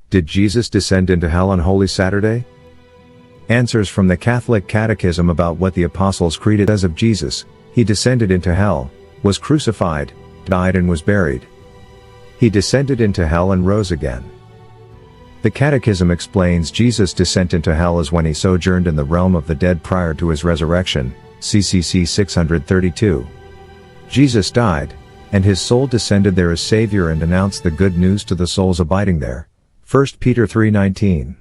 Did Jesus descend into hell on Holy Saturday? Answers from the Catholic Catechism about what the Apostles' Creed says of Jesus. He descended into hell, was crucified, died and was buried. He descended into hell and rose again. The Catechism explains Jesus' descent into hell is when he sojourned in the realm of the dead prior to his resurrection, CCC 632. Jesus died, and his soul descended there as Savior and announced the good news to the souls abiding there. 1 Peter 3:19.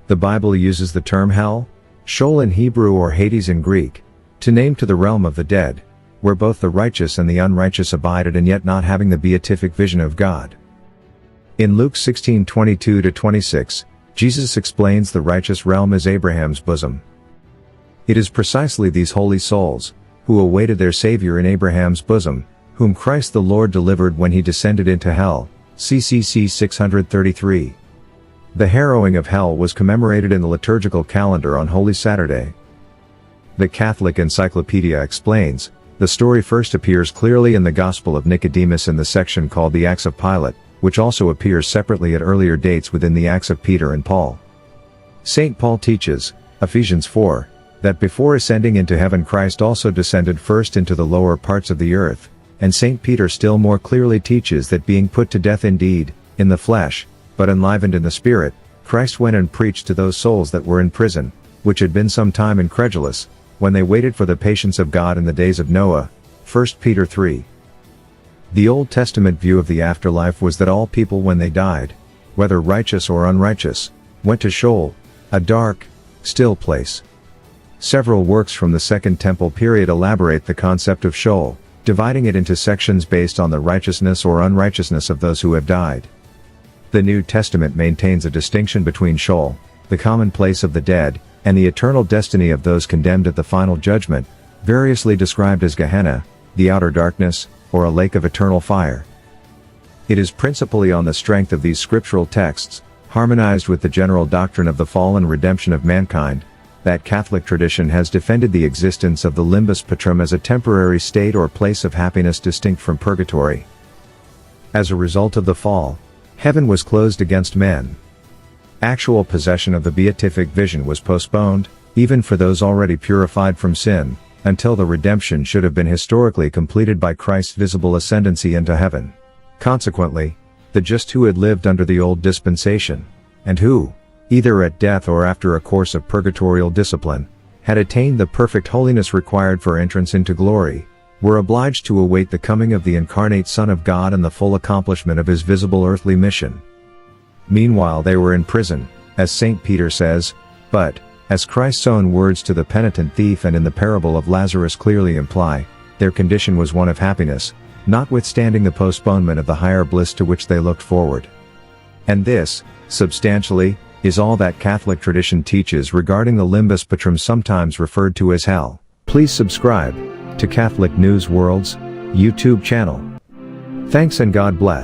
The Bible uses the term hell, Sheol in Hebrew or Hades in Greek, to name to the realm of the dead, where both the righteous and the unrighteous abided and yet not having the beatific vision of God. In Luke 16:22-26, Jesus explains the righteous realm is Abraham's bosom. It is precisely these holy souls, who awaited their Savior in Abraham's bosom, whom Christ the Lord delivered when he descended into hell, CCC 633. The harrowing of hell was commemorated in the liturgical calendar on Holy Saturday. The Catholic Encyclopedia explains, the story first appears clearly in the Gospel of Nicodemus in the section called the Acts of Pilate, which also appears separately at earlier dates within the Acts of Peter and Paul. St. Paul teaches, Ephesians 4, that before ascending into heaven Christ also descended first into the lower parts of the earth, and St. Peter still more clearly teaches that being put to death indeed, in the flesh, but enlivened in the Spirit, Christ went and preached to those souls that were in prison, which had been some time incredulous, when they waited for the patience of God in the days of Noah. 1 Peter 3. The Old Testament view of the afterlife was that all people when they died, whether righteous or unrighteous, went to Sheol, a dark, still place. Several works from the Second Temple period elaborate the concept of Sheol, dividing it into sections based on the righteousness or unrighteousness of those who have died. The New Testament maintains a distinction between Sheol, the common place of the dead, and the eternal destiny of those condemned at the final judgment, variously described as Gehenna, the outer darkness, or a lake of eternal fire. It is principally on the strength of these scriptural texts, harmonized with the general doctrine of the fall and redemption of mankind, that Catholic tradition has defended the existence of the limbus patrum as a temporary state or place of happiness distinct from purgatory. As a result of the fall, heaven was closed against men. Actual possession of the beatific vision was postponed, even for those already purified from sin, until the redemption should have been historically completed by Christ's visible ascendancy into heaven. Consequently, the just who had lived under the old dispensation, and who, either at death or after a course of purgatorial discipline, had attained the perfect holiness required for entrance into glory, were obliged to await the coming of the incarnate Son of God and the full accomplishment of his visible earthly mission. Meanwhile they were in prison, as St. Peter says, but, as Christ's own words to the penitent thief and in the parable of Lazarus clearly imply, their condition was one of happiness, notwithstanding the postponement of the higher bliss to which they looked forward. And this, substantially, is all that Catholic tradition teaches regarding the limbus patrum, sometimes referred to as hell. Please subscribe to Catholic News World's YouTube channel. Thanks and God bless.